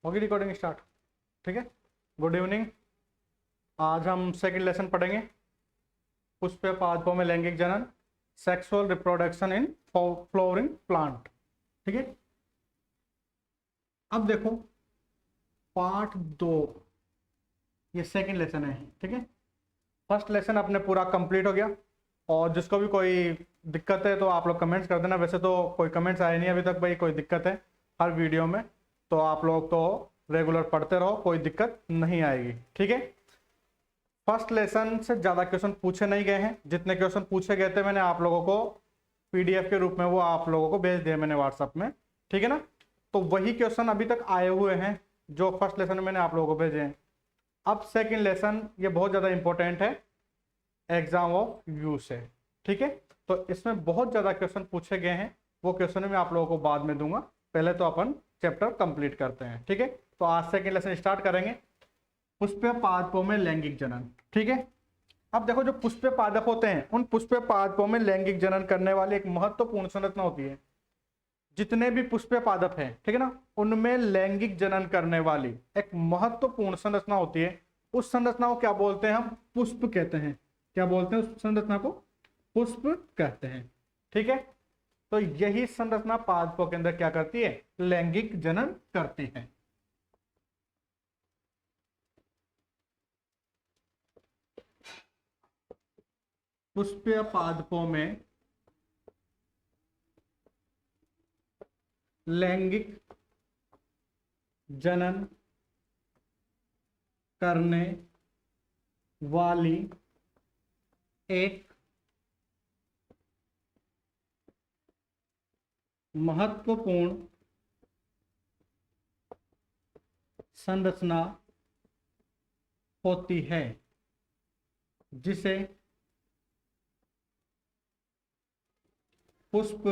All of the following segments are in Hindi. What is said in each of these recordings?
होगी रिकॉर्डिंग स्टार्ट। ठीक है, गुड इवनिंग। आज हम सेकंड लेसन पढ़ेंगे, पुष्प पादपों में लैंगिक जनन, sexual reproduction in flowering plant. ठीक है, अब देखो पार्ट 2, ये सेकंड लेसन है। ठीक है, फर्स्ट लेसन अपने पूरा कंप्लीट हो गया, और जिसको भी कोई दिक्कत है तो आप लोग कमेंट्स कर देना। वैसे तो कोई कमेंट्स आए नहीं अभी तक भाई, कोई दिक्कत है हर वीडियो में, तो आप लोग तो रेगुलर पढ़ते रहो, कोई दिक्कत नहीं आएगी। ठीक है, फर्स्ट लेसन से ज़्यादा क्वेश्चन पूछे नहीं गए हैं, जितने क्वेश्चन पूछे गए थे मैंने आप लोगों को पीडीएफ के रूप में वो आप लोगों को भेज दिया मैंने व्हाट्सएप में। ठीक है ना, तो वही क्वेश्चन अभी तक आए हुए हैं जो फर्स्ट लेसन में मैंने आप लोगों को भेजे हैं। अब सेकेंड लेसन ये बहुत ज़्यादा इंपॉर्टेंट है एग्जाम ऑफ यू से। ठीक है, तो इसमें बहुत ज़्यादा क्वेश्चन पूछे गए हैं, वो क्वेश्चन मैं आप लोगों को बाद में दूंगा, पहले तो अपन चैप्टर कंप्लीट करते हैं। ठीक है, तो आज सेकेंड लेसन स्टार्ट करेंगे, पुष्प पादपों में लैंगिक जनन। ठीक है, अब देखो जो पुष्प पादप होते हैं उन पुष्प पादपों में लैंगिक जनन करने वाली एक महत्वपूर्ण संरचना होती है। जितने भी पुष्प पादप हैं, ठीक है ना, उनमें लैंगिक जनन करने वाली एक महत्वपूर्ण संरचना होती है। उस संरचना को क्या बोलते हैं? हम पुष्प कहते हैं। क्या बोलते हैं उस संरचना को? पुष्प कहते हैं। ठीक है, तो यही संरचना पादपों के अंदर क्या करती है? लैंगिक जनन करती है। पुष्पीय पादपों में लैंगिक जनन करने वाली एक महत्वपूर्ण संरचना होती है जिसे पुष्प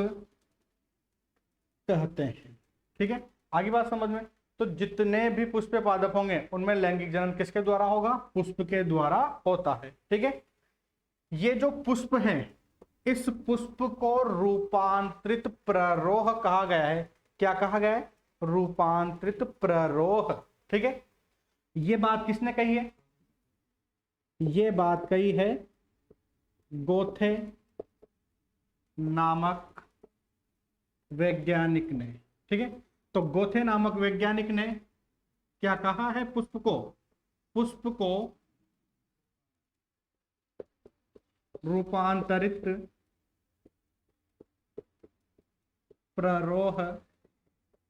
कहते हैं। ठीक है, आगे बात समझ में। तो जितने भी पुष्प पादप होंगे उनमें लैंगिक जनन किसके द्वारा होगा? पुष्प के द्वारा होता है। ठीक है, ये जो पुष्प है इस पुष्प को रूपांतरित प्ररोह कहा गया है। क्या कहा गया है? रूपांतरित प्ररोह। ठीक है, ये बात किसने कही है? ये बात कही है गोथे नामक वैज्ञानिक ने। ठीक है, तो गोथे नामक वैज्ञानिक ने क्या कहा है? पुष्प को रूपांतरित प्ररोह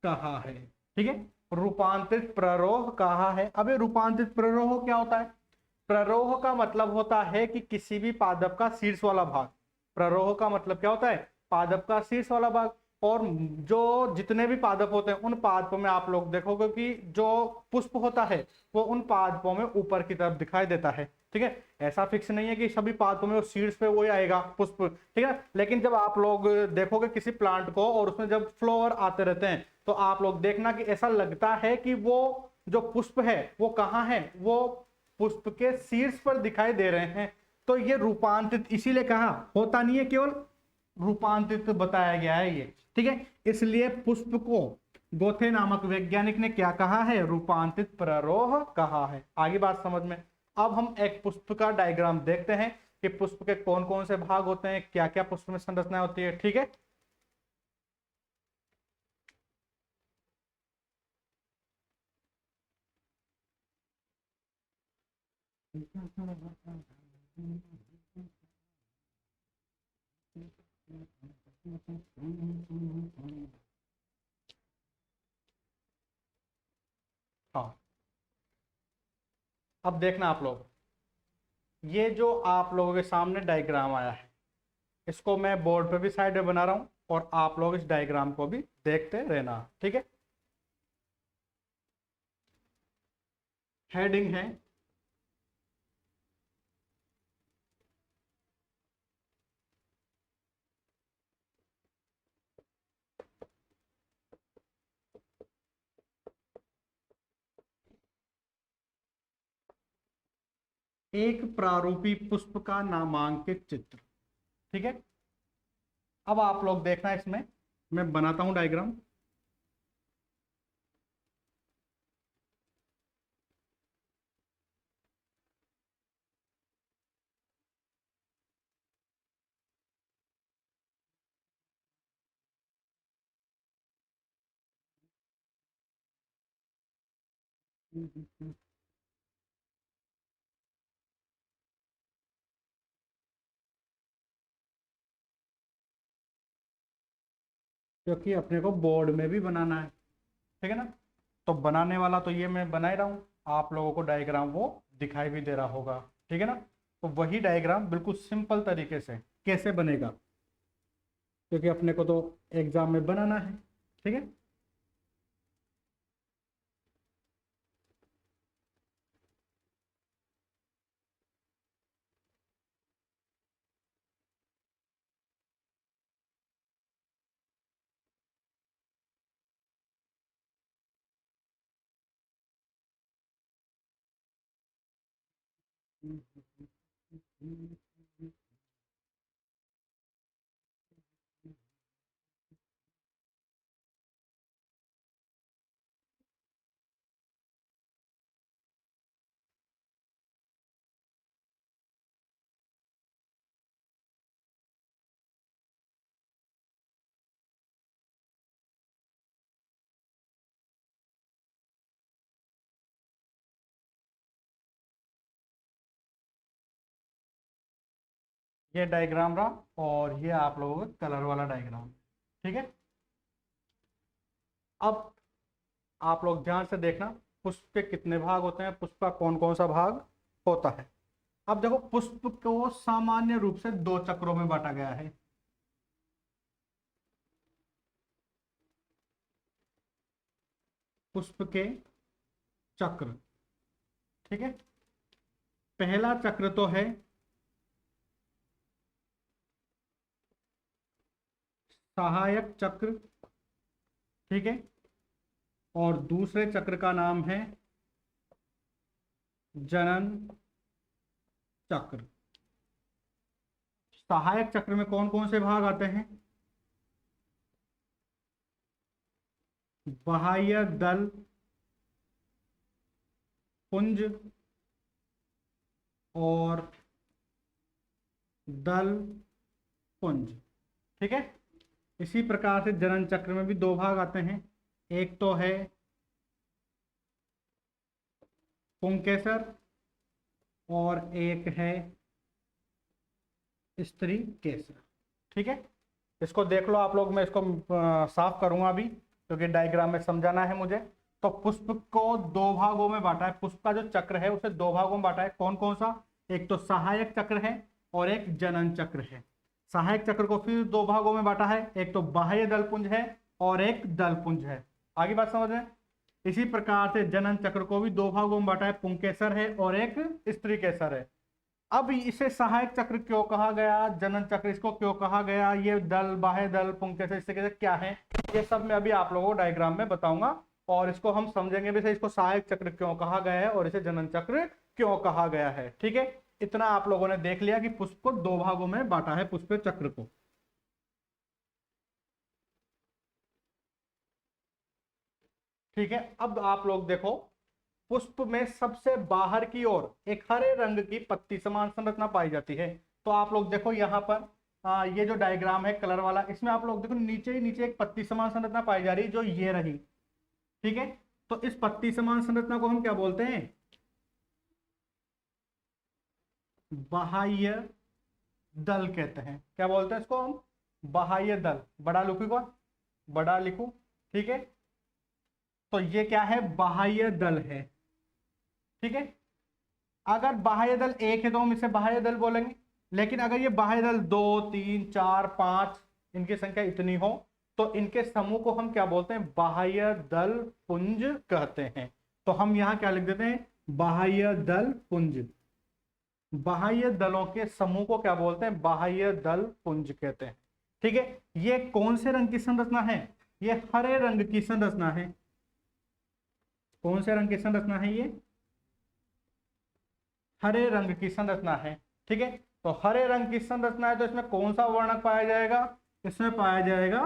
कहा है। ठीक है, रूपांतरित प्ररोह कहा है। अब ये रूपांतरित प्ररोह क्या होता है? प्ररोह का मतलब होता है कि किसी भी पादप का शीर्ष वाला भाग, प्ररोह का मतलब क्या होता है? पादप का शीर्ष वाला भाग। और जो जितने भी पादप होते हैं उन पादपों में आप लोग देखोगे कि जो पुष्प होता है वो उन पादपों में ऊपर की तरफ दिखाई देता है। ठीक है, ऐसा फिक्स नहीं है कि सभी पादपों में शीर्ष पे वही आएगा पुष्प। ठीक है, लेकिन जब आप लोग देखोगे किसी प्लांट को और उसमें जब फ्लावर आते रहते हैं तो आप लोग देखना कि ऐसा लगता है कि वो जो पुष्प है वो कहाँ है? वो पुष्प के शीर्ष पर दिखाई दे रहे हैं। तो ये रूपांतरित इसीलिए कहा, होता नहीं है, केवल रूपांतरित बताया गया है ये। ठीक है, इसलिए पुष्प को गोथे नामक वैज्ञानिक ने क्या कहा है? रूपांतरित प्ररोह कहा है। आगे बात समझ में। अब हम एक पुष्प का डायग्राम देखते हैं कि पुष्प के कौन कौन से भाग होते हैं, क्या क्या पुष्प में संरचना होती है। ठीक है, हाँ, अब देखना आप लोग, ये जो आप लोगों के सामने डायग्राम आया है इसको मैं बोर्ड पे भी साइड में बना रहा हूं और आप लोग इस डायग्राम को भी देखते रहना। ठीक है, हेडिंग है एक प्रारूपी पुष्प का नामांकित चित्र। ठीक है, अब आप लोग देखना, इसमें मैं बनाता हूं डायग्राम। क्योंकि अपने को बोर्ड में भी बनाना है, ठीक है ना। तो बनाने वाला तो ये मैं बना ही रहा हूँ, आप लोगों को डायग्राम वो दिखाई भी दे रहा होगा, ठीक है ना। तो वही डायग्राम बिल्कुल सिंपल तरीके से कैसे बनेगा, क्योंकि अपने को तो एग्जाम में बनाना है, ठीक है। ये डायग्राम रहा और ये आप लोगों का कलर वाला डायग्राम, ठीक है। अब आप लोग ध्यान से देखना, पुष्प के कितने भाग होते हैं, पुष्प का कौन कौन सा भाग होता है। अब देखो, पुष्प को सामान्य रूप से दो चक्रों में बांटा गया है। पुष्प के चक्र, ठीक है। पहला चक्र तो है सहायक चक्र, ठीक है। और दूसरे चक्र का नाम है जनन चक्र। सहायक चक्र में कौन कौन से भाग आते हैं? बाह्य दल पुंज और दल पुंज, ठीक है। इसी प्रकार से जनन चक्र में भी दो भाग आते हैं, एक तो है पुंकेसर और एक है स्त्री केसर, ठीक है। इसको देख लो आप लोग, मैं इसको साफ करूंगा अभी, क्योंकि डायग्राम में समझाना है मुझे। तो पुष्प को दो भागों में बांटा है, पुष्प का जो चक्र है उसे दो भागों में बांटा है, कौन कौन सा? एक तो सहायक चक्र है और एक जनन चक्र है। सहायक चक्र को फिर दो भागों में बांटा है, एक तो बाह्य दलपुंज है और एक दलपुंज है। आगे बात समझ में। इसी प्रकार से जनन चक्र को भी दो भागों में बांटा है, पुंकेसर है और एक स्त्री केसर है। अब इसे सहायक चक्र क्यों कहा गया, जनन चक्र इसको क्यों कहा गया, ये दल बाह्य दल पुंकेसर इससे कैसे क्या है, ये सब मैं अभी आप लोगों को डायग्राम में बताऊंगा। और इसको हम समझेंगे भी, इसको सहायक चक्र क्यों कहा गया है और इसे जनन चक्र क्यों कहा गया है, ठीक है। इतना आप लोगों ने देख लिया कि पुष्प को दो भागों में बांटा है, पुष्प चक्र को। ठीक है, अब आप लोग देखो, पुष्प में सबसे बाहर की ओर एक हरे रंग की पत्ती समान संरचना पाई जाती है। तो आप लोग देखो यहाँ पर ये जो डायग्राम है कलर वाला, इसमें आप लोग देखो नीचे ही नीचे एक पत्ती समान संरचना पाई जा रही है, जो ये रही, ठीक है। तो इस पत्ती समान संरचना को हम क्या बोलते हैं? बाह्य दल कहते हैं। क्या बोलते हैं इसको हम? बाह्य दल। बड़ा लिखू कौन? बड़ा लिखू, ठीक है। तो ये क्या है? बाह्य दल है, ठीक है। अगर बाह्य दल एक है तो हम इसे बाह्य दल बोलेंगे, लेकिन अगर ये बाह्य दल दो तीन चार पांच, इनकी संख्या इतनी हो, तो इनके समूह को हम क्या बोलते हैं? बाह्य दल पुंज कहते हैं। तो हम यहां क्या लिख देते हैं? बाह्य दल पुंज। बाह्य दलों के समूह को क्या बोलते हैं? बाह्य दल पुंज कहते हैं, ठीक है। ये कौन से रंग की संरचना है? ये हरे रंग की संरचना है। कौन से रंग की संरचना है ये? हरे रंग की संरचना है, ठीक है। तो हरे रंग की संरचना है, तो इसमें कौन सा वर्णक पाया जाएगा? इसमें पाया जाएगा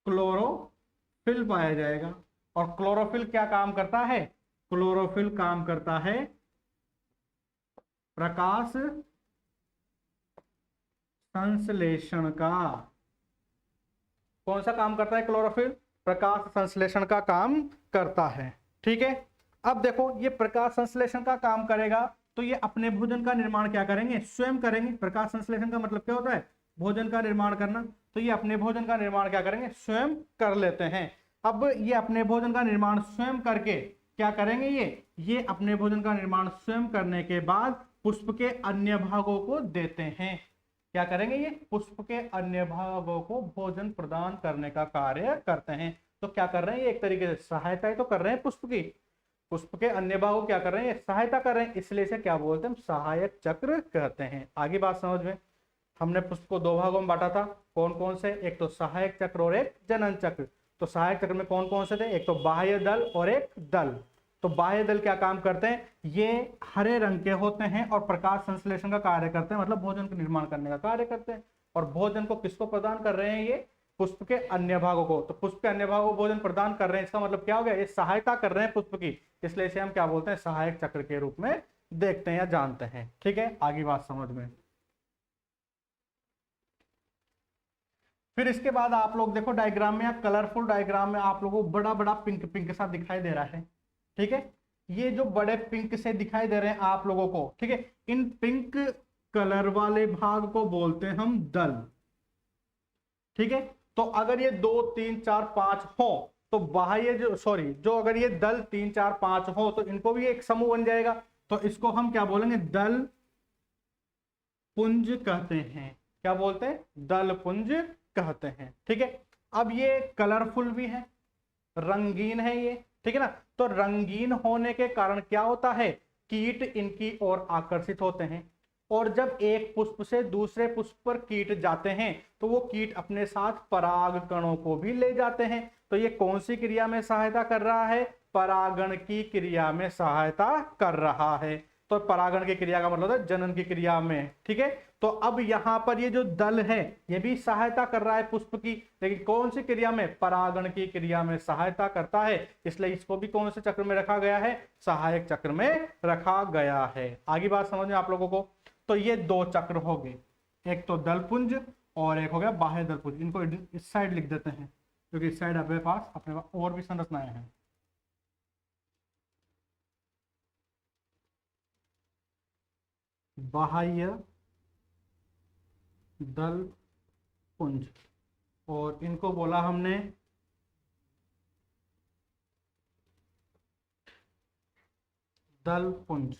क्लोरोफिल पाया जाएगा। और क्लोरोफिल क्या काम करता है? क्लोरोफिल काम करता है प्रकाश संश्लेषण का। कौन सा काम करता है क्लोरोफिल? प्रकाश संश्लेषण का काम करता है। ठीक है, अब देखो ये प्रकाश संश्लेषण का काम करेगा तो ये अपने भोजन का निर्माण क्या करेंगे, स्वयं करेंगे। प्रकाश संश्लेषण का मतलब क्या होता है, भोजन का निर्माण करना। तो ये अपने भोजन का निर्माण क्या करेंगे, स्वयं कर लेते हैं। अब ये अपने भोजन का निर्माण स्वयं करके क्या करेंगे, ये अपने भोजन का निर्माण स्वयं करने के बाद पुष्प के अन्य भागों को देते हैं। क्या करेंगे, ये पुष्प के अन्य भागों को भोजन प्रदान करने का कार्य करते हैं। तो क्या कर रहे हैं, ये एक तरीके से सहायता ही तो कर रहे हैं पुष्प की। पुष्प के अन्य भागों क्या कर रहे हैं, सहायता कर रहे हैं, इसलिए इसे क्या बोलते हैं, सहायक चक्र कहते हैं। आगे बात समझ में। हमने पुष्प को दो भागों में बांटा था, कौन कौन से, एक तो सहायक चक्र और एक जनन चक्र। तो सहायक चक्र में कौन कौन से थे, एक तो बाह्य दल और एक दल। तो बाह्य दल क्या काम करते हैं, ये हरे रंग के होते हैं और प्रकाश संश्लेषण का कार्य करते हैं, मतलब भोजन का निर्माण करने का कार्य करते हैं। और भोजन को किसको प्रदान कर रहे हैं, ये पुष्प के अन्य भागों को। तो पुष्प के अन्य भागों को भोजन प्रदान कर रहे हैं, इसका मतलब क्या हो गया, ये सहायता कर रहे हैं पुष्प की, इसलिए इसे हम क्या बोलते हैं, सहायक चक्र के रूप में देखते हैं या जानते हैं। ठीक है, आगे बात समझ में। फिर इसके बाद आप लोग देखो डायग्राम में या कलरफुल डायग्राम में आप लोगों को बड़ा बड़ा पिंक पिंक सा दिखाई दे रहा है। ठीक है, ये जो बड़े पिंक से दिखाई दे रहे हैं आप लोगों को, ठीक है, इन पिंक कलर वाले भाग को बोलते हैं हम दल। ठीक है, तो अगर ये 2 3 4 5 हो तो बाह्य जो अगर ये दल 3 4 5 हो तो इनको भी एक समूह बन जाएगा। तो इसको हम क्या बोलेंगे, दल पुंज कहते हैं। क्या बोलते हैं, दल पुंज कहते हैं। ठीक है, अब ये कलरफुल भी है, रंगीन है ये, ठीक है ना। तो रंगीन होने के कारण क्या होता है, कीट इनकी ओर आकर्षित होते हैं। और जब एक पुष्प से दूसरे पुष्प पर कीट जाते हैं तो वो कीट अपने साथ पराग कणों को भी ले जाते हैं। तो ये कौन सी क्रिया में सहायता कर रहा है, परागण की क्रिया में सहायता कर रहा है। तो परागण की क्रिया का मतलब है जनन की क्रिया में। ठीक है, तो अब यहां पर ये जो दल है ये भी सहायता कर रहा है पुष्प की, लेकिन कौन सी क्रिया में, परागण की क्रिया में सहायता करता है, इसलिए इसको भी कौन से चक्र में रखा गया है, सहायक चक्र में रखा गया है। आगे बात समझ में आप लोगों को। तो ये दो चक्र हो गए, एक तो दलपुंज और एक हो गया बाह्य दलपुंज। इनको इस साइड लिख देते हैं क्योंकि इस साइड अपने पास और भी संरचनाएं हैं। बाह्य दल पुंज और इनको बोला हमने दल पुंज।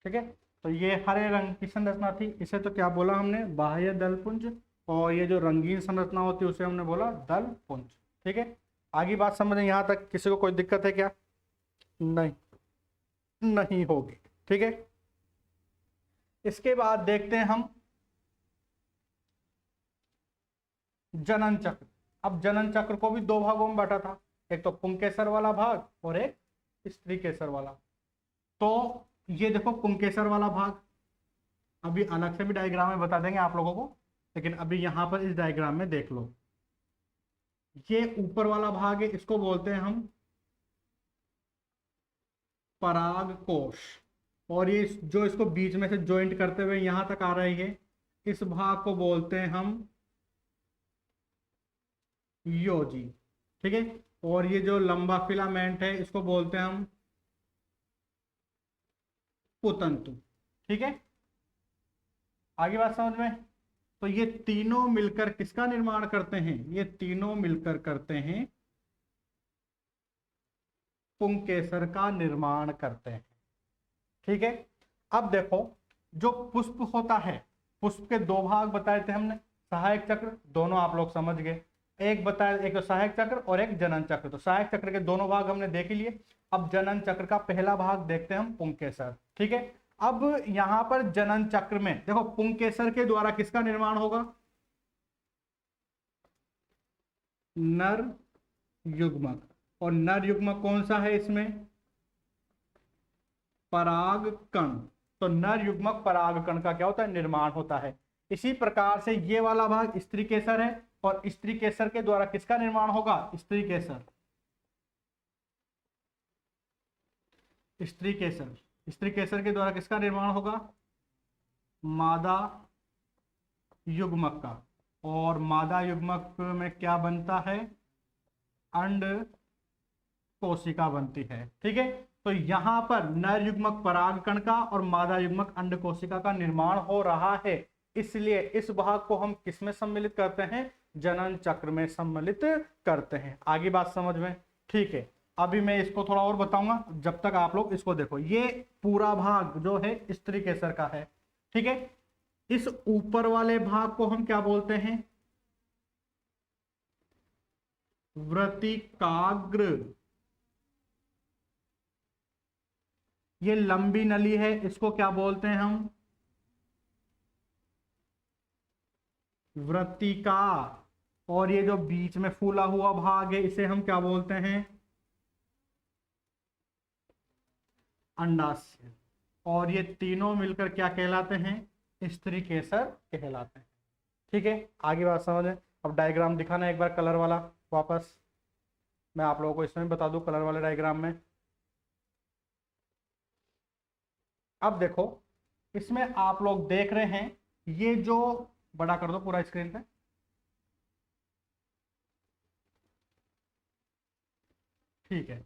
ठीक है, तो ये हरे रंग की संरचना थी, इसे तो क्या बोला हमने, बाह्य दल पुंज। और ये जो रंगीन संरचना होती है उसे हमने बोला दल पुंज। ठीक है, आगे बात समझें, यहां तक किसी को कोई दिक्कत है क्या, नहीं, नहीं होगी। ठीक है, इसके बाद देखते हैं हम जनन चक्र। अब जनन चक्र को भी दो भागों में बांटा था, एक तो पुंकेसर वाला भाग और एक स्त्री केसर वाला। तो ये देखो पुंकेसर वाला भाग, अभी अलग से भी डायग्राम में बता देंगे आप लोगों को, लेकिन अभी यहां पर इस डायग्राम में देख लो। ये ऊपर वाला भाग है, इसको बोलते हैं हम पराग कोश। और ये जो इसको बीच में से ज्वाइंट करते हुए यहां तक आ रही है, इस भाग को बोलते हैं हम योजी। ठीक है, और ये जो लंबा फिलामेंट है इसको बोलते हैं हम पुतंतु। ठीक है, आगे बात समझ में। तो ये तीनों मिलकर किसका निर्माण करते हैं, ये तीनों मिलकर करते हैं पुंकेसर का निर्माण करते हैं। ठीक है, अब देखो जो पुष्प होता है, पुष्प के दो भाग बताए थे हमने, सहायक चक्र, दोनों आप लोग समझ गए। एक बताया, एक तो सहायक चक्र और एक जनन चक्र। तो सहायक चक्र के दोनों भाग हमने देख लिए। अब जनन चक्र का पहला भाग देखते हैं हम, पुंकेसर। ठीक है, अब यहां पर जनन चक्र में देखो पुंकेसर के द्वारा किसका निर्माण होगा, नर युग्मक। और नर युग्मक कौन सा है इसमें, पराग कण। तो नर युग्मक पराग कण का क्या होता है, निर्माण होता है। इसी प्रकार से ये वाला भाग स्त्री केसर है और स्त्री केसर के द्वारा किसका निर्माण होगा? स्त्री केसर। स्त्री केसर, स्त्री केसर के द्वारा किसका निर्माण होगा? मादा युग्मक का। और मादा युग्मक में क्या बनता है? अंड कोशिका बनती है। ठीक है, तो यहां पर नर युग्मक परागकण का और मादा युग्मक अंड कोशिका का निर्माण हो रहा है, इसलिए इस भाग को हम किस में सम्मिलित करते हैं? जनन चक्र में सम्मिलित करते हैं। आगे बात समझ में? ठीक है, अभी मैं इसको थोड़ा और बताऊंगा, जब तक आप लोग इसको देखो। ये पूरा भाग जो है स्त्री केसर का है। ठीक है, इस ऊपर वाले भाग को हम क्या बोलते हैं? व्रतिकाग्र। ये लंबी नली है, इसको क्या बोलते हैं हम? व्रतिका। और ये जो बीच में फूला हुआ भाग है, इसे हम क्या बोलते हैं? अंडाशय। और ये तीनों मिलकर क्या कहलाते हैं? स्त्री केसर कहलाते हैं। ठीक है, आगे बात समझ है। अब डायग्राम दिखाना एक बार कलर वाला वापस, मैं आप लोगों को इसमें बता दूं कलर वाले डायग्राम में। अब देखो, इसमें आप लोग देख रहे हैं, ये जो बड़ा कर दो पूरा स्क्रीन पे। ठीक है,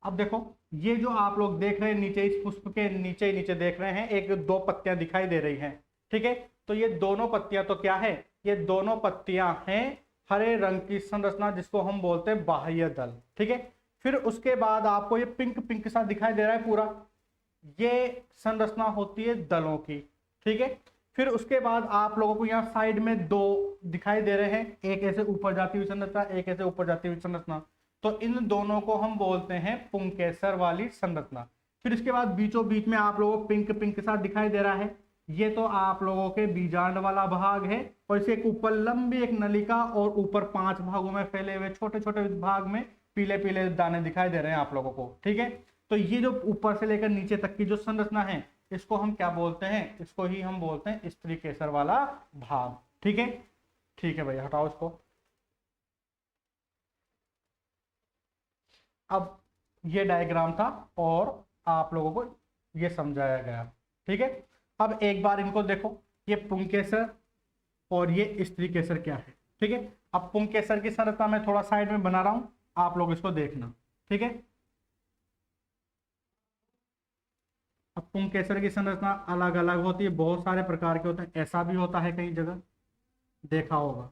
अब देखो, ये जो आप लोग देख रहे हैं नीचे, इस पुष्प के नीचे नीचे देख रहे हैं, एक दो पत्तियां दिखाई दे रही हैं। ठीक है, तो ये दोनों पत्तियां तो क्या है? ये दोनों पत्तियां हैं हरे रंग की संरचना, जिसको हम बोलते हैं बाह्य दल। ठीक है, फिर उसके बाद आपको ये पिंक पिंक सा दिखाई दे रहा है पूरा, ये संरचना होती है दलों की। ठीक है, फिर उसके बाद आप लोगों को यहाँ साइड में दो दिखाई दे रहे हैं, एक ऐसे ऊपर जाती हुई संरचना, एक ऐसे ऊपर जाती हुई संरचना। तो इन दोनों को हम बोलते हैं पुंकेसर वाली संरचना। फिर इसके बाद बीचों बीच में आप लोगों को पिंक पिंक सा दिखाई दे रहा है, ये तो आप लोगों के बीजांड वाला भाग है। और इसे एक ऊपर लंबी एक नलिका और ऊपर 5 भागों में फैले हुए छोटे छोटे भाग में पीले पीले दाने दिखाई दे रहे हैं आप लोगों को। ठीक है, तो ये जो ऊपर से लेकर नीचे तक की जो संरचना है, इसको हम क्या बोलते हैं? इसको ही हम बोलते हैं स्त्री केसर वाला भाग। ठीक है, ठीक है भैया, हटाओ इसको। अब ये डायग्राम था और आप लोगों को ये समझाया गया। ठीक है, अब एक बार इनको देखो, ये पुंकेसर और ये स्त्री केसर क्या है। ठीक है, अब पुंकेसर की संरचना मैं थोड़ा साइड में बना रहा हूं, आप लोग इसको देखना। ठीक है, अब पुंकेसर की संरचना अलग अलग होती है, बहुत सारे प्रकार के होते हैं। ऐसा भी होता है, कई जगह देखा होगा।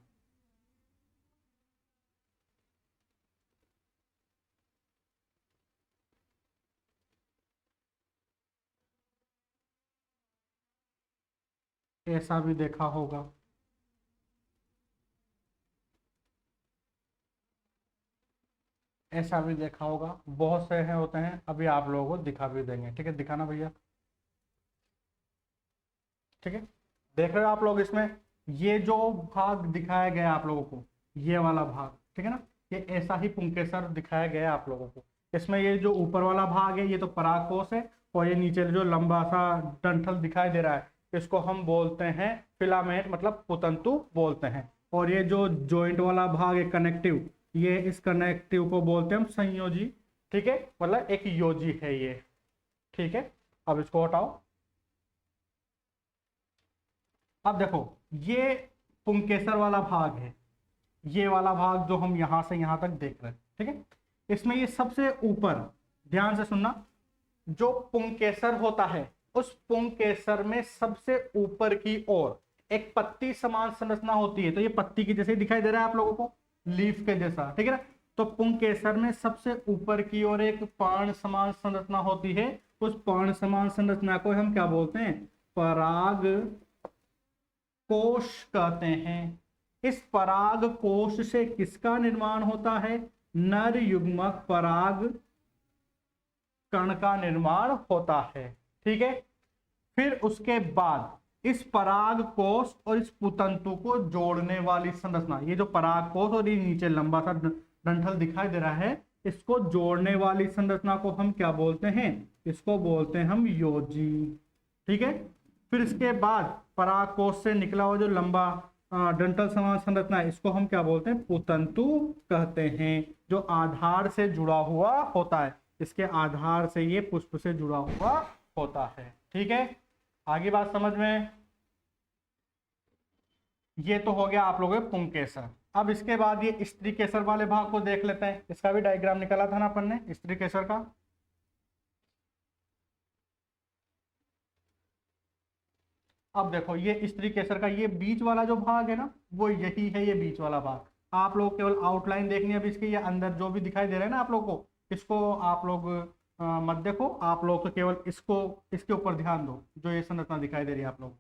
ऐसा भी देखा होगा। ऐसा भी देखा होगा, बहुत से हैं होते हैं। अभी आप लोगों को दिखा भी देंगे। ठीक है, दिखाना भैया। ठीक है, देख रहे हो आप लोग इसमें, ये जो भाग दिखाया गया आप लोगों को, ये वाला भाग, ठीक है ना, ये ऐसा ही पुंकेसर दिखाया गया आप लोगों को। इसमें ये जो ऊपर वाला भाग है, ये तो परागकोश है, और ये नीचे जो लंबा सा डंठल दिखाई दे रहा है, इसको हम बोलते हैं फिलामेंट, मतलब पुतंतु बोलते हैं। और ये जो जॉइंट वाला भाग है कनेक्टिव, ये इस कनेक्टिव को बोलते हैं हम संयोजी। ठीक है, मतलब एक योजी है ये। ठीक है, अब इसको हटाओ। अब देखो, ये पुंकेसर वाला भाग है, ये वाला भाग जो हम यहां से यहां तक देख रहे हैं। ठीक है, इसमें ये सबसे ऊपर, ध्यान से सुनना, जो पुंकेसर होता है, उस पुंकेसर में सबसे ऊपर की ओर एक पत्ती समान संरचना होती है। तो ये पत्ती की जैसे दिखाई दे रहा है आप लोगों को, लीफ के जैसा। ठीक है ना, तो पुंकेसर में सबसे ऊपर की ओर एक पर्ण समान संरचना होती है। उस पर्ण समान संरचना को हम क्या बोलते हैं? पराग कोश कहते हैं। इस पराग कोश से किसका निर्माण होता है? नर युग्मक पराग कण का निर्माण होता है। ठीक है, फिर उसके बाद इस पराग कोश और इस पुतंतु को जोड़ने वाली संरचना, ये जो पराग कोश और ये नीचे लंबा सा डंठल दिखाई दे रहा है, इसको जोड़ने वाली संरचना को हम क्या बोलते हैं? इसको बोलते हैं हम योजी। ठीक है, फिर इसके बाद पराग कोश से निकला हुआ जो लंबा डंठल समान संरचना है, इसको हम क्या बोलते हैं, पुतंतु कहते हैं, जो आधार से जुड़ा हुआ होता है, इसके आधार से ये पुष्प से जुड़ा हुआ होता है। ठीक है, आगे बात समझ में। ये तो हो गया आप लोगों के पुंकेसर। अब इसके बाद ये स्त्री केसर वाले भाग को देख लेते हैं, इसका भी डायग्राम निकाला था ना अपन ने स्त्री केसर का। अब देखो ये स्त्री केसर का ये बीच वाला जो भाग है ना, वो यही है, ये बीच वाला भाग। आप लोग केवल आउटलाइन देखनी है अब इसके, ये अंदर जो भी दिखाई दे रहा है ना आप लोग को, इसको आप लोग मत देखो, आप लोग तो केवल इसको, इसके ऊपर ध्यान दो, जो ये संरचना दिखाई दे रही है आप लोग।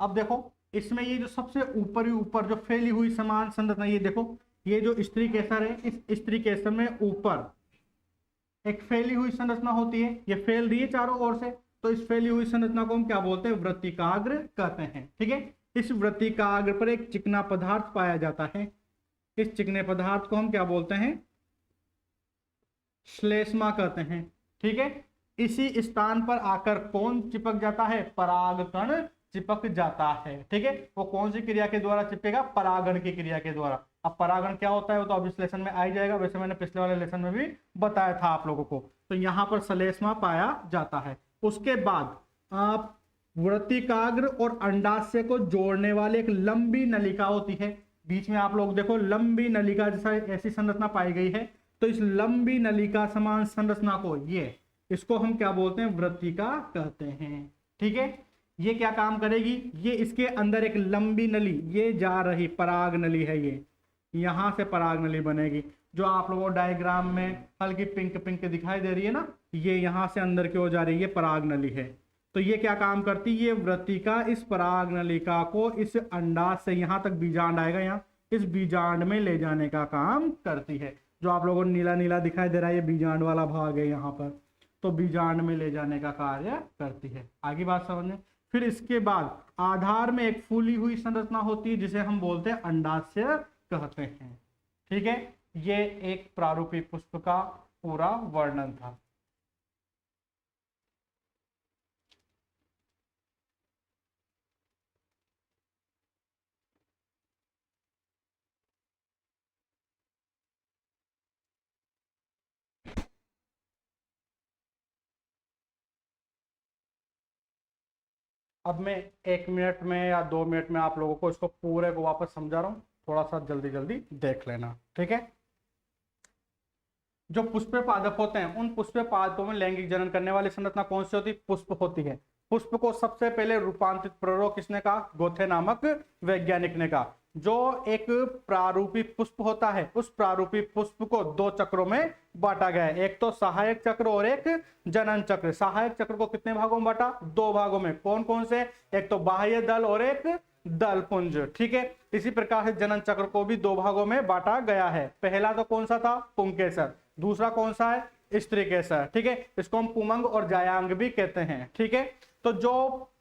अब देखो इसमें ये जो सबसे ऊपर ही ऊपर जो फैली हुई समान संरचना, ये देखो, ये जो स्त्री केसर है, इस स्त्री केसर में ऊपर एक फैली हुई संरचना होती है, ये फैल रही है चारों ओर से, तो इस फैली हुई संरचना को हम क्या बोलते हैं, वृत्तिकाग्र कहते हैं। ठीक है, इस वृत्तिकाग्र पर एक चिकना पदार्थ पाया जाता है, इस चिकने पदार्थ को हम क्या बोलते हैं, श्लेष्मा कहते हैं। ठीक है, इसी स्थान पर आकर कौन चिपक जाता है, परागकण चिपक जाता है। ठीक है, वो कौन सी क्रिया के द्वारा चिपकेगा, परागण की क्रिया के द्वारा। अब परागण क्या होता है वो तो अब इस लेसन में आ ही जाएगा, वैसे मैंने पिछले वाले लेसन में भी बताया था आप लोगों को। तो यहाँ पर श्लेष्मा पाया जाता है। उसके बाद आप वृत्तिकाग्र और अंडाशय को जोड़ने वाले एक लंबी नलिका होती है, बीच में आप लोग देखो लंबी नलिका जैसा ऐसी संरचना पाई गई है, तो इस लंबी नलिका समान संरचना को, ये इसको हम क्या बोलते हैं, वृत्तिका कहते हैं। ठीक है, ये क्या काम करेगी, ये इसके अंदर एक लंबी नली, ये जा रही पराग नली है, ये यहां से पराग नली बनेगी, जो आप लोगों को डायग्राम में हल्की पिंक पिंक दिखाई दे रही है ना, ये यहां से अंदर की ओर जा रही है, पराग नली है। तो ये क्या काम करती है, ये वृत्तिका इस पराग नलिका को इस अंडाशय से, यहां तक बीजांड आएगा, यहाँ इस बीजांड में ले जाने का काम करती है। जो आप लोगों को नीला नीला दिखाई दे रहा है, ये बीजांड वाला भाग है यहाँ पर, तो बीजांड में ले जाने का कार्य करती है। आगे बात समझने। फिर इसके बाद आधार में एक फूली हुई संरचना होती है, जिसे हम बोलते हैं अंडाशय कहते हैं। ठीक है, ये एक प्रारूपी पुष्प का पूरा वर्णन था। अब मैं 1 मिनट में या 2 मिनट में आप लोगों को इसको पूरे को वापस समझा रहा हूं, थोड़ा सा जल्दी जल्दी देख लेना। ठीक है, जो पुष्प पादप होते हैं, उन पुष्प पादपों में लैंगिक जनन करने वाली संरचना कौन सी होती है, पुष्प होती है। पुष्प को सबसे पहले रूपांतरित प्ररोग किसने कहा, गोथे नामक वैज्ञानिक ने कहा। जो एक प्रारूपी पुष्प होता है, उस प्रारूपी पुष्प को 2 चक्रों में बांटा गया है, एक तो सहायक चक्र और एक जनन चक्र। सहायक चक्र को कितने भागों में बांटा, 2 भागों में। कौन कौन से, एक तो बाह्य दल और एक दल पुंज। ठीक है, इसी प्रकार से जनन चक्र को भी 2 भागों में बांटा गया है। पहला तो कौन सा था, पुंकेसर, दूसरा कौन सा है, स्त्री केसर। ठीक है, इसको हम पुमंग और जायांग भी कहते हैं। ठीक है, तो जो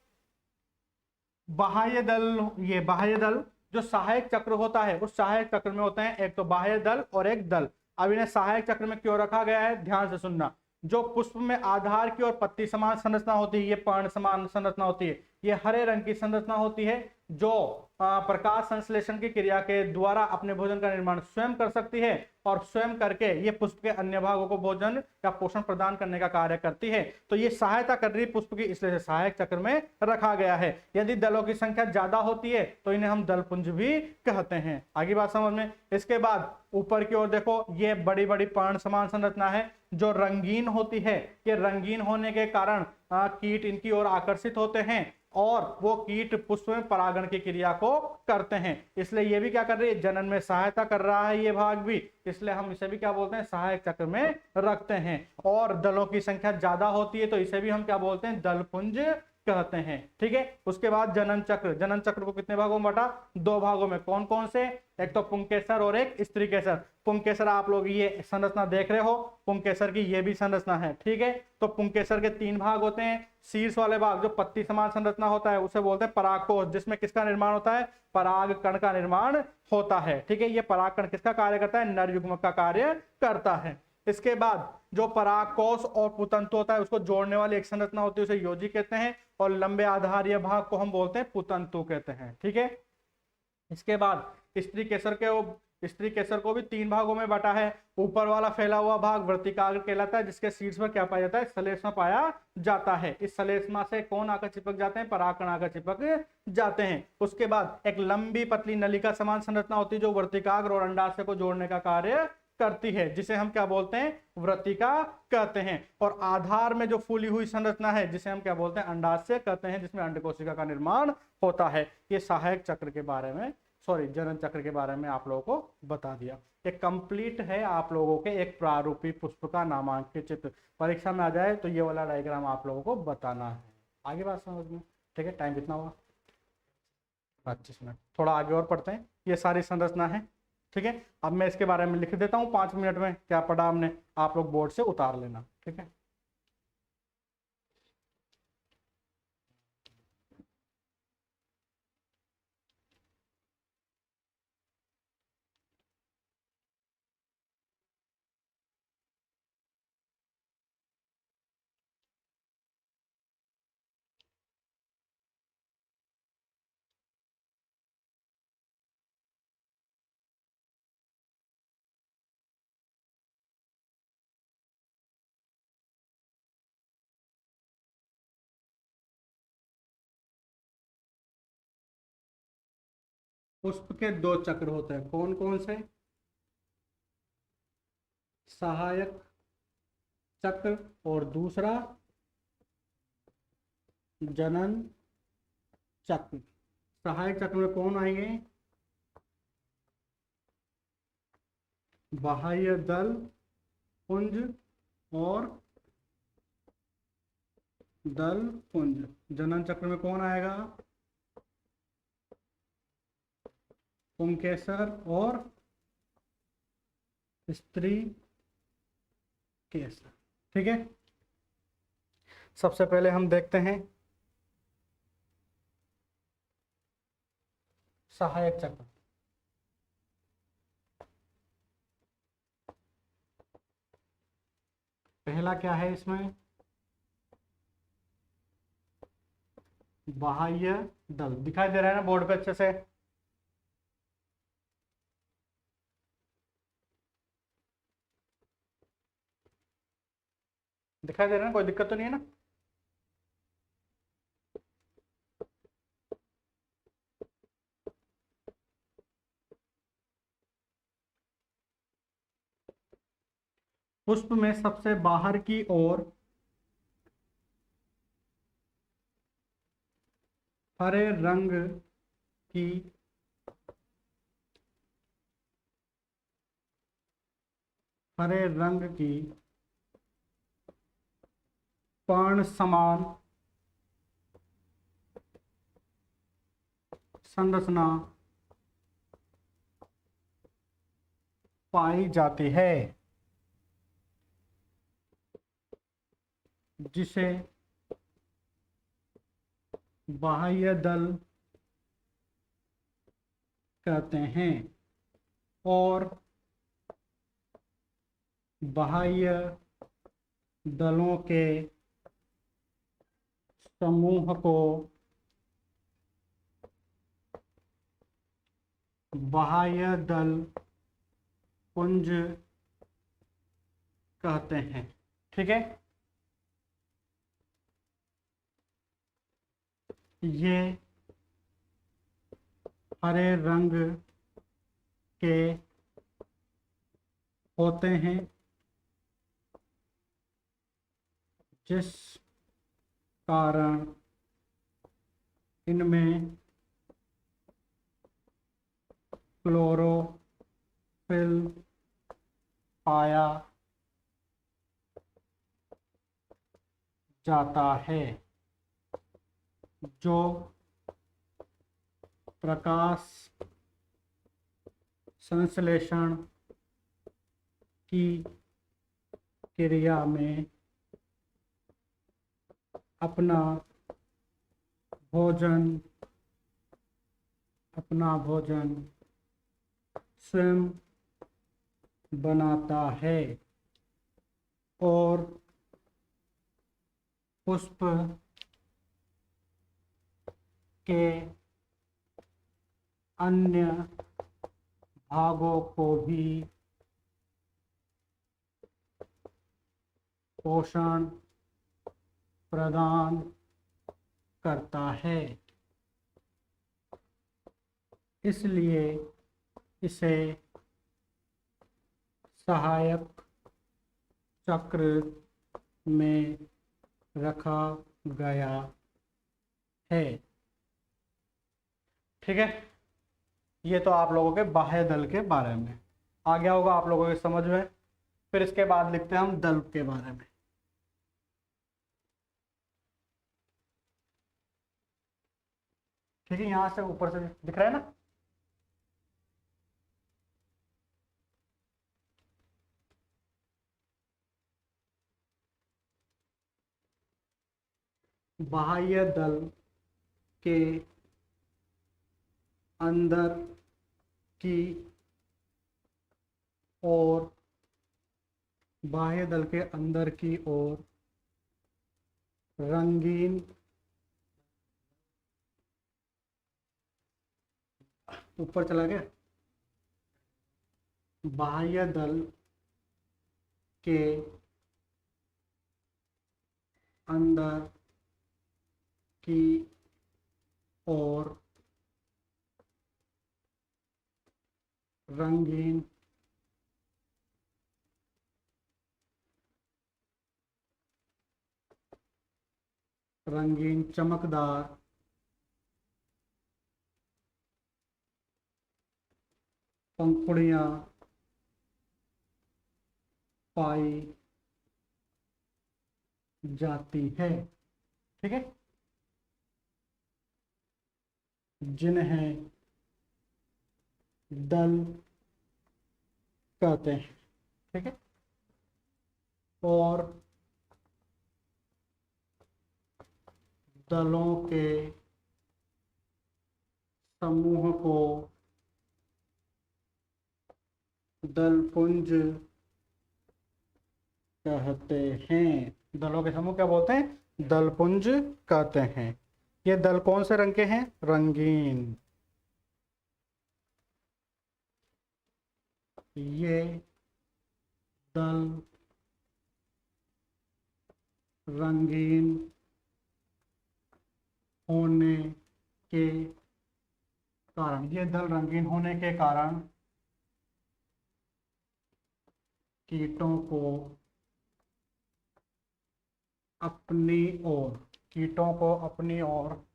बाह्य दल, ये बाह्य दल जो सहायक चक्र होता है, उस सहायक चक्र में होते हैं एक तो बाह्य दल और एक दल। अब इन्हें सहायक चक्र में क्यों रखा गया है, ध्यान से सुनना। जो पुष्प में आधार की और पत्ती समान संरचना होती है, ये पर्ण समान संरचना होती है, ये हरे रंग की संरचना होती है, जो प्रकाश संश्लेषण की क्रिया के द्वारा अपने भोजन का निर्माण स्वयं कर सकती है, और स्वयं करके ये पुष्प के अन्य भागों को भोजन या पोषण प्रदान करने का कार्य करती है। तो ये सहायता कर रही है पुष्प की, इसलिए सहायक चक्र में रखा गया है। यदि दलों की संख्या ज्यादा होती है तो इन्हें हम दलपुंज भी कहते हैं। आगे बात समझ में। इसके बाद ऊपर की ओर देखो, ये बड़ी बड़ी पर्ण समान संरचना है जो रंगीन होती है। ये रंगीन होने के कारण कीट इनकी ओर आकर्षित होते हैं, और वो कीट पुष्प में परागण की क्रिया को करते हैं। इसलिए ये भी क्या कर रही है, जनन में सहायता कर रहा है ये भाग भी, इसलिए हम इसे भी क्या बोलते हैं, सहायक चक्र में रखते हैं। और दलों की संख्या ज्यादा होती है तो इसे भी हम क्या बोलते हैं, दलपुंज कहते हैं। ठीक है, उसके बाद जनन चक्र। जनन चक्र को कितने भागों में बांटा, 2 भागों में। कौन कौन से, एक तो पुंकेसर और एक स्त्री केसर। पुंकेसर आप लोग ये संरचना देख रहे हो, पुंकेसर की ये भी संरचना है। ठीक है, तो पुंकेसर के 3 भाग होते हैं। शीर्ष वाले भाग जो पत्ती समान संरचना होता है उसे बोलते हैं परागकोश, जिसमें किसका निर्माण होता है, पराग कण का निर्माण होता है। ठीक है, ये पराग कण किसका कार्य करता है, नर युग्मक का कार्य करता है। इसके बाद जो परागकोश और पुतंतु होता है उसको जोड़ने वाली एक संरचना होती है, उसे योजी कहते हैं, और लंबे आधारीय भाग को हम बोलते हैं पुतंतु कहते हैं। ठीक है, इसके बाद स्त्री केसर को भी 3 भागों में बांटा है। ऊपर वाला फैला हुआ भाग वर्तिकाग्र कहलाता है, जिसके शीर्ष पर क्या पाया जाता है, श्लेष्मा पाया जाता है। इस श्लेष्मा से कौन आकर चिपक जाते हैं, परागकण आकर चिपक जाते हैं। उसके बाद एक लंबी पतली नलिका समान संरचना होती है जो वर्तिकाग्र और अंडाशय को जोड़ने का कार्य करती है, जिसे हम क्या बोलते हैं, वृत्तिका कहते हैं। और आधार में जो फूली हुई संरचना है जिसे हम क्या बोलते हैं, अंडाशय कहते हैं, जिसमें अंडकोशिका का निर्माण होता है। ये सहायक चक्र के बारे में, जनन चक्र के बारे में आप लोगों को बता दिया। एक कंप्लीट है आप लोगों के एक प्रारूपी पुष्प का नामांकित चित्र। परीक्षा में आ जाए तो ये वाला डायग्राम आप लोगों को बताना है। आगे बात समझ में, ठीक है। टाइम कितना हुआ, 25 मिनट। थोड़ा आगे और पढ़ते हैं। ये सारी संरचना है, ठीक है। अब मैं इसके बारे में लिख देता हूँ 5 मिनट में क्या पढ़ा हमने, आप लोग बोर्ड से उतार लेना, ठीक है। पुष्प के 2 चक्र होते हैं, कौन कौन से, सहायक चक्र और दूसरा जनन चक्र। सहायक चक्र में कौन आएंगे, बाह्य दल पुंज और दल पुंज। जनन चक्र में कौन आएगा, पुंकेसर और स्त्री केसर, ठीक है। सबसे पहले हम देखते हैं सहायक चक्र। पहला क्या है इसमें, बाह्य दल। दिखाई दे रहा है ना बोर्ड पे अच्छे से, दिखाई दे रहा है ना, कोई दिक्कत तो नहीं है ना। पुष्प में सबसे बाहर की ओर हरे रंग की पर्ण समान संरचना पाई जाती है, जिसे बाह्य दल कहते हैं। और बाह्य दलों के समूह को बाह्य दल पुंज कहते हैं, ठीक है। ये हरे रंग के होते हैं, जिस कारण इनमें क्लोरोफिल पाया जाता है, जो प्रकाश संश्लेषण की क्रिया में अपना भोजन स्वयं बनाता है और पुष्प के अन्य भागों को भी पोषण प्रदान करता है, इसलिए इसे सहायक चक्र में रखा गया है। ठीक है, ये तो आप लोगों के बाह्य दल के बारे में आ गया होगा आप लोगों के समझ में। फिर इसके बाद लिखते हैं हम दल के बारे में। ठीक है, यहां से ऊपर से दिख रहा है ना। बाह्य दल के अंदर की ओर, बाह्य दल के अंदर की ओर रंगीन, ऊपर चला गया, बाह्य दल के अंदर की ओर रंगीन चमकदार पंखुड़ियां पाई जाती है। ठीक है, जिन्हें दल कहते हैं। ठीक है, और दलों के समूह को दलपुंज कहते हैं। दलों के समूह क्या बोलते हैं? दलपुंज कहते हैं। ये दल कौन से रंग के हैं? रंगीन। ये दल रंगीन होने के कारण, ये दल रंगीन होने के कारण कीटों को अपनी ओर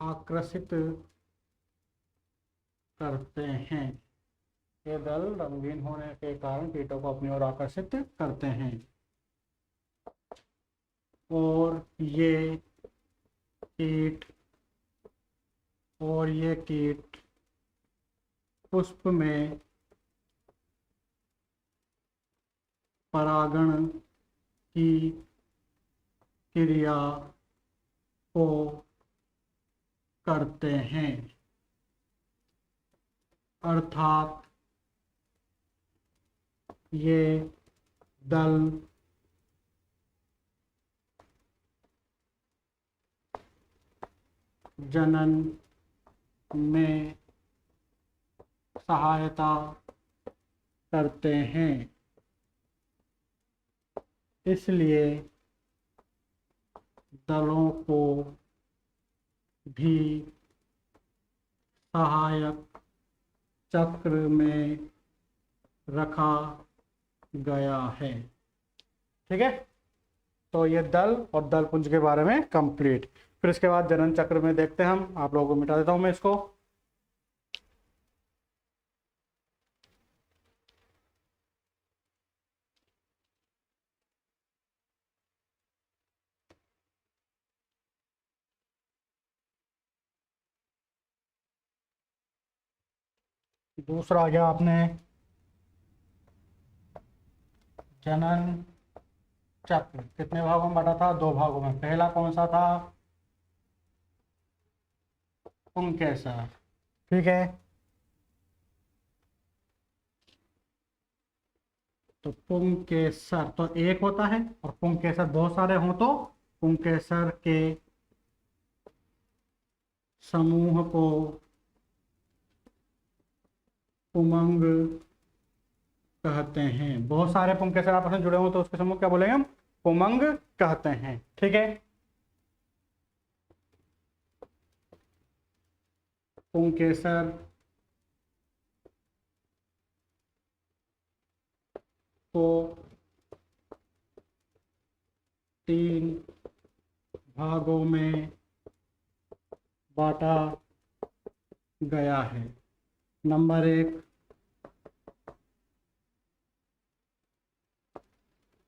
आकर्षित करते हैं। ये दल रंगीन होने के कारण कीटों को अपनी ओर आकर्षित करते हैं, और ये कीट पुष्प में परागण की क्रिया को करते हैं, अर्थात ये दल जनन में सहायता करते हैं। इसलिए दलों को भी सहायक चक्र में रखा गया है। ठीक है, तो ये दल और दलपुंज के बारे में कंप्लीट। फिर इसके बाद जनन चक्र में देखते हैं हम। आप लोगों को मिटा देता हूं मैं इसको। दूसरा आ गया आपने जनन चक्र। कितने भागों में बांटा था? 2 भागों में। पहला कौन सा था? पुंकेसर। ठीक है, तो पुंकेसर तो एक होता है, और पुंकेसर बहुत सारे हों तो पुंकेसर के समूह को पुमंग कहते हैं। बहुत सारे पुंकेसर आपस में जुड़े हो तो उसके समूह क्या बोलेंगे हम? पुमंग कहते हैं। ठीक है, पुंकेसर को 3 भागों में बांटा गया है। नंबर 1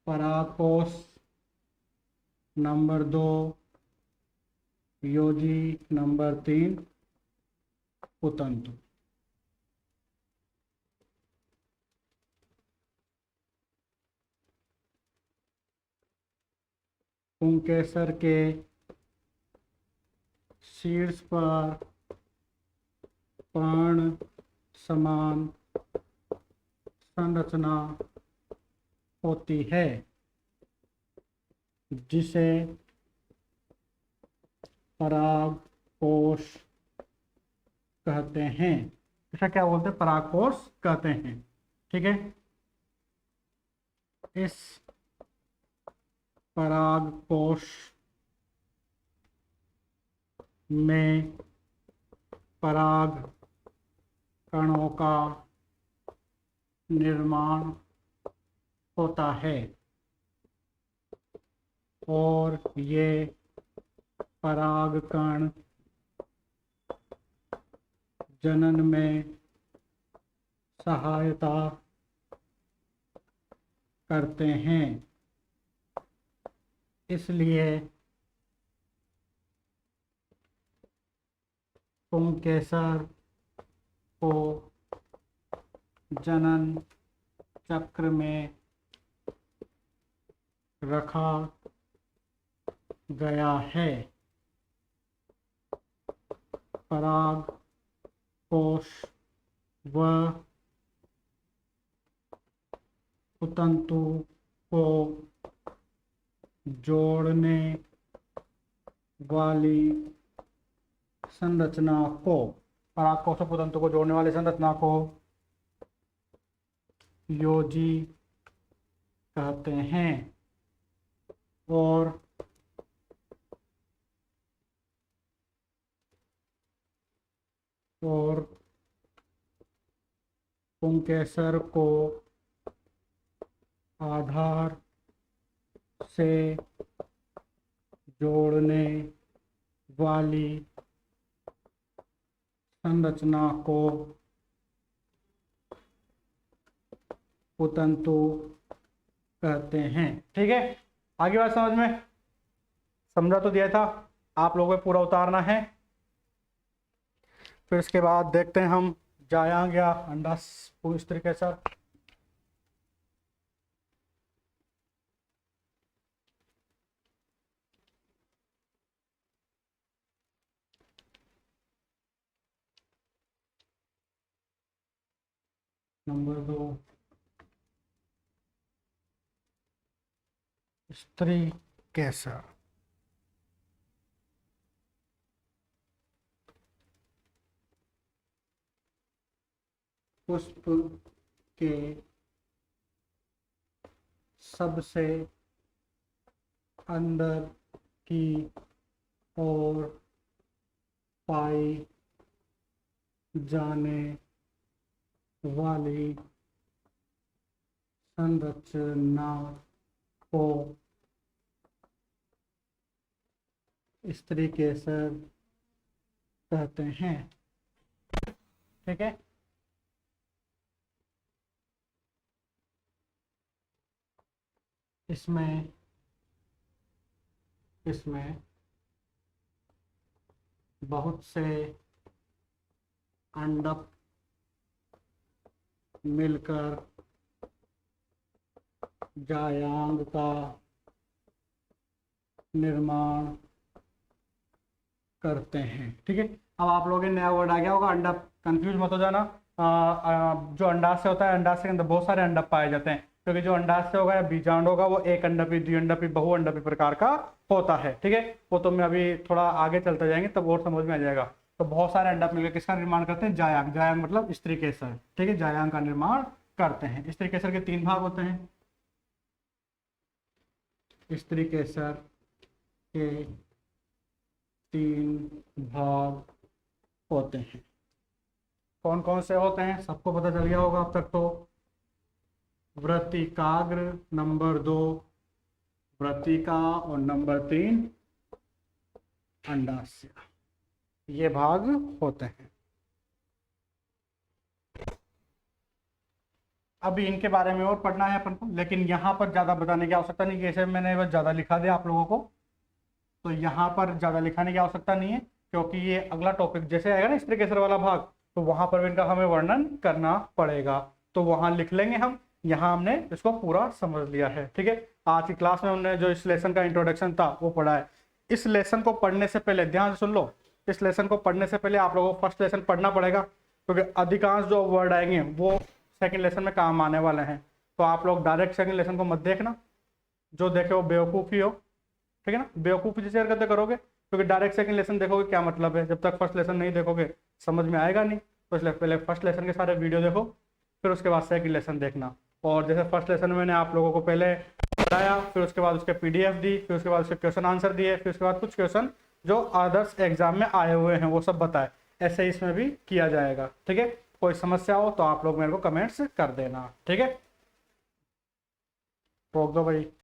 परागकोश, नंबर 2 योजी, नंबर 3 पुतंतु। पुंकेसर के शीर्ष पर पर्ण समान संरचना होती है जिसे परागकोश कहते हैं। इसे क्या बोलते हैं? परागकोश कहते हैं। ठीक है, इस परागकोश में पराग कणों का निर्माण होता है और ये परागकण जनन में सहायता करते हैं। इसलिए पुंकेसर को जनन चक्र में रखा गया है। परागकोश व पुतंतु को जोड़ने वाली संरचना को, परागकोश और पुतंतु को जोड़ने वाली संरचना को योजी कहते हैं और पुंकेसर को आधार से जोड़ने वाली संरचना को पुतंतु कहते हैं। ठीक है, आगे बात समझ में? समझा तो दिया था, आप लोगों को पूरा उतारना है। फिर इसके बाद देखते हैं हम जायांग या अंडा स्त्री कैसा। नंबर 2 स्त्री कैसा। पुष्प के सबसे अंदर की ओर पाई जाने वाली संरचना को स्त्री केसर कहते हैं। ठीक है, इसमें बहुत से अंडक मिलकर जायांग का निर्माण करते हैं। ठीक है, अब आप लोगों के नया वर्ड आ गया होगा अंडा, कंफ्यूज मत हो जाना। जो अंडाशय होता है, अंडाशय के अंदर बहुत सारे अंडा पाए जाते हैं, क्योंकि जो अंडाशय होगा या बीजांड होगा वो एक अंडापी, द्विअंडापी, बहुअंडापी प्रकार का होता है। ठीक है, वो तो मैं अभी थोड़ा आगे चलते जाएंगे तब और समझ में आ जाएगा। तो बहुत सारे अंडा मिलकर किसका निर्माण करते हैं, जायांग। जायांग मतलब स्त्री केसर, ठीक है, जायांग का निर्माण करते हैं। स्त्री केसर के 3 भाग होते हैं, स्त्री केसर के 3 भाग होते हैं। कौन कौन से होते हैं सबको पता चल गया होगा अब तक तो। वृत्तिकाग्र नंबर 2 वृत्तिका और नंबर 3 अंडाशय, ये भाग होते हैं। अभी इनके बारे में और पढ़ना है अपन को, लेकिन यहाँ पर ज़्यादा बताने की आवश्यकता नहीं, जैसे मैंने बस ज़्यादा लिखा दिया आप लोगों को, तो यहाँ पर ज़्यादा लिखाने की आवश्यकता नहीं है, क्योंकि ये अगला टॉपिक जैसे आएगा ना स्त्री केसर वाला भाग, तो वहाँ पर भी इनका हमें वर्णन करना पड़ेगा, तो वहाँ लिख लेंगे हम। यहाँ हमने इसको पूरा समझ लिया है, ठीक है। आज की क्लास में हमने जो इस लेसन का इंट्रोडक्शन था वो पढ़ा है। इस लेसन को पढ़ने से पहले ध्यान से सुन लो, इस लेसन को पढ़ने से पहले आप लोगों को फर्स्ट लेसन पढ़ना पड़ेगा, क्योंकि अधिकांश जो वर्ड आएंगे वो सेकंड लेसन में काम आने वाले हैं। तो आप लोग डायरेक्ट सेकंड लेसन को मत देखना, जो देखे वो बेवकूफ़ी हो, ठीक है ना, बेवकूफ़ी जिसे हरकतें करोगे, क्योंकि डायरेक्ट सेकंड लेसन देखोगे क्या मतलब है, जब तक फर्स्ट लेसन नहीं देखोगे समझ में आएगा नहीं। तो इसलिए पहले फर्स्ट लेसन के सारे वीडियो देखो, फिर उसके बाद सेकंड लेसन देखना। और जैसे फर्स्ट लेसन में मैंने आप लोगों को पहले बताया, फिर उसके बाद उसके PDF दी, फिर उसके बाद उसके क्वेश्चन आंसर दिए, फिर उसके बाद कुछ क्वेश्चन जो आदर्श एग्जाम में आए हुए हैं वो सब बताए, ऐसे इसमें भी किया जाएगा, ठीक है। कोई समस्या हो तो आप लोग मेरे को कमेंट्स कर देना, ठीक है। रोक दो भाई।